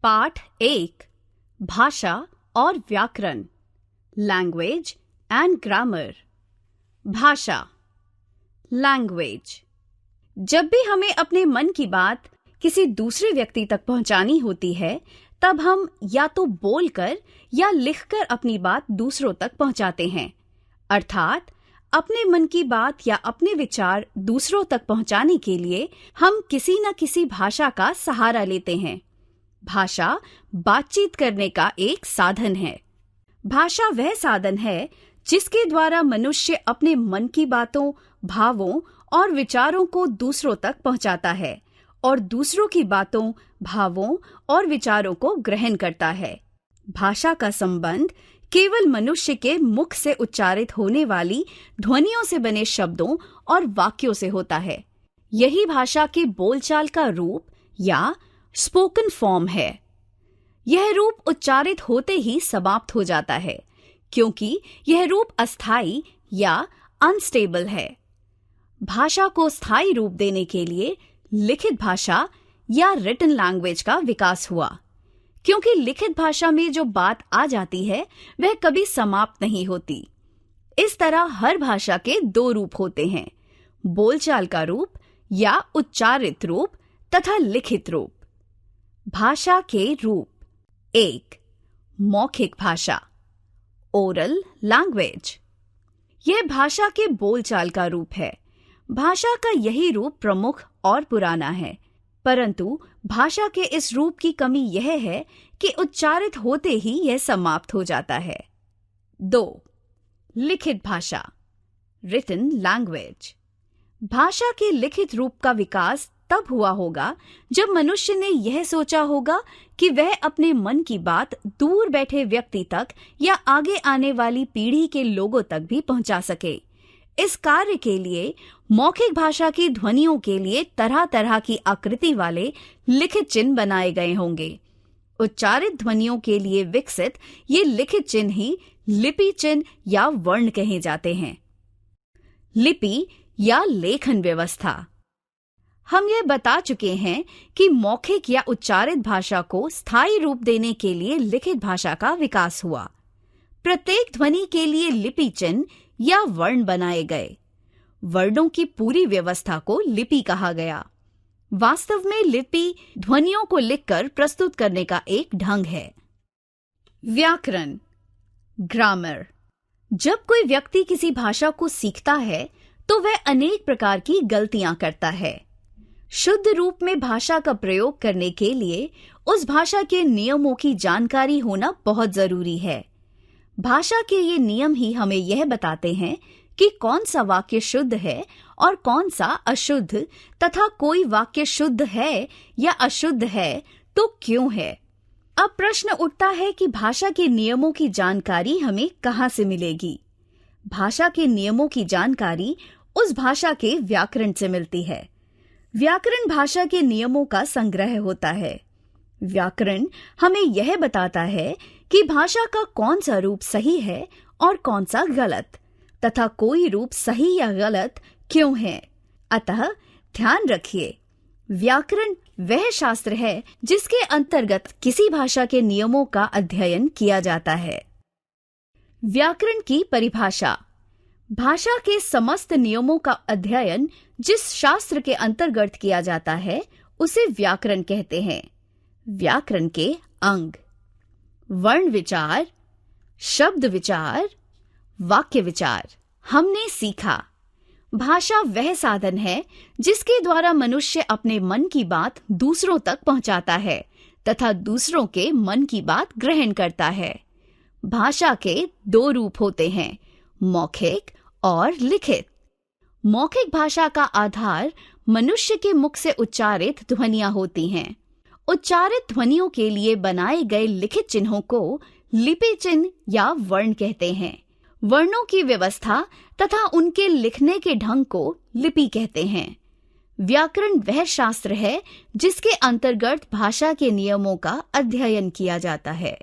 पाठ 1 भाषा और व्याकरण लैंग्वेज एंड ग्रामर। भाषा लैंग्वेज। जब भी हमें अपने मन की बात किसी दूसरे व्यक्ति तक पहुंचानी होती है तब हम या तो बोलकर या लिखकर अपनी बात दूसरों तक पहुंचाते हैं। अर्थात अपने मन की बात या अपने विचार दूसरों तक पहुंचाने के लिए हम किसी न किसी भाषा का सहारा लेते हैं। भाषा बातचीत करने का एक साधन है। भाषा वह साधन है जिसके द्वारा मनुष्य अपने मन की बातों, भावों और विचारों को दूसरों तक पहुंचाता है और दूसरों की बातों, भावों और विचारों को ग्रहण करता है। भाषा का संबंध केवल मनुष्य के मुख से उच्चारित होने वाली ध्वनियों से बने शब्दों और वाक्यों से होता है। यही भाषा के बोलचाल का रूप या स्पोकन फॉर्म है। यह रूप उच्चारित होते ही समाप्त हो जाता है क्योंकि यह रूप अस्थायी या अनस्टेबल है। भाषा को स्थायी रूप देने के लिए लिखित भाषा या रिटन लैंग्वेज का विकास हुआ, क्योंकि लिखित भाषा में जो बात आ जाती है वह कभी समाप्त नहीं होती। इस तरह हर भाषा के दो रूप होते हैं, बोलचाल का रूप या उच्चारित रूप तथा लिखित रूप। भाषा के रूप 1 मौखिक भाषा ओरल लैंग्वेज। यह भाषा के बोलचाल का रूप है। भाषा का यही रूप प्रमुख और पुराना है, परंतु भाषा के इस रूप की कमी यह है कि उच्चारित होते ही यह समाप्त हो जाता है। 2 लिखित भाषा रिटन लैंग्वेज। भाषा के लिखित रूप का विकास तब हुआ होगा जब मनुष्य ने यह सोचा होगा कि वह अपने मन की बात दूर बैठे व्यक्ति तक या आगे आने वाली पीढ़ी के लोगों तक भी पहुंचा सके। इस कार्य के लिए मौखिक भाषा की ध्वनियों के लिए तरह तरह की आकृति वाले लिखित चिन्ह बनाए गए होंगे। उच्चारित ध्वनियों के लिए विकसित ये लिखित चिन्ह ही लिपि चिन्ह या वर्ण कहे जाते हैं। लिपि या लेखन व्यवस्था। हम यह बता चुके हैं कि मौखिक या उच्चारित भाषा को स्थायी रूप देने के लिए लिखित भाषा का विकास हुआ। प्रत्येक ध्वनि के लिए लिपि चिन्ह या वर्ण बनाए गए। वर्णों की पूरी व्यवस्था को लिपि कहा गया। वास्तव में लिपि ध्वनियों को लिखकर प्रस्तुत करने का एक ढंग है। व्याकरण ग्रामर। जब कोई व्यक्ति किसी भाषा को सीखता है तो वह अनेक प्रकार की गलतियां करता है। शुद्ध रूप में भाषा का प्रयोग करने के लिए उस भाषा के नियमों की जानकारी होना बहुत जरूरी है। भाषा के ये नियम ही हमें यह बताते हैं कि कौन सा वाक्य शुद्ध है और कौन सा अशुद्ध, तथा कोई वाक्य शुद्ध है या अशुद्ध है तो क्यों है। अब प्रश्न उठता है कि भाषा के नियमों की जानकारी हमें कहाँ से मिलेगी। भाषा के नियमों की जानकारी उस भाषा के व्याकरण से मिलती है। व्याकरण भाषा के नियमों का संग्रह होता है। व्याकरण हमें यह बताता है कि भाषा का कौन सा रूप सही है और कौन सा गलत, तथा कोई रूप सही या गलत क्यों है। अतः ध्यान रखिए, व्याकरण वह शास्त्र है जिसके अंतर्गत किसी भाषा के नियमों का अध्ययन किया जाता है। व्याकरण की परिभाषा। भाषा के समस्त नियमों का अध्ययन जिस शास्त्र के अंतर्गत किया जाता है उसे व्याकरण कहते हैं। व्याकरण के अंग वर्ण विचार, शब्द विचार, वाक्य विचार। हमने सीखा भाषा वह साधन है जिसके द्वारा मनुष्य अपने मन की बात दूसरों तक पहुंचाता है तथा दूसरों के मन की बात ग्रहण करता है। भाषा के दो रूप होते हैं, मौखिक और लिखित। मौखिक भाषा का आधार मनुष्य के मुख से उच्चारित ध्वनियां होती हैं। उच्चारित ध्वनियों के लिए बनाए गए लिखित चिन्हों को लिपि चिन्ह या वर्ण कहते हैं। वर्णों की व्यवस्था तथा उनके लिखने के ढंग को लिपि कहते हैं। व्याकरण वह शास्त्र है जिसके अंतर्गत भाषा के नियमों का अध्ययन किया जाता है।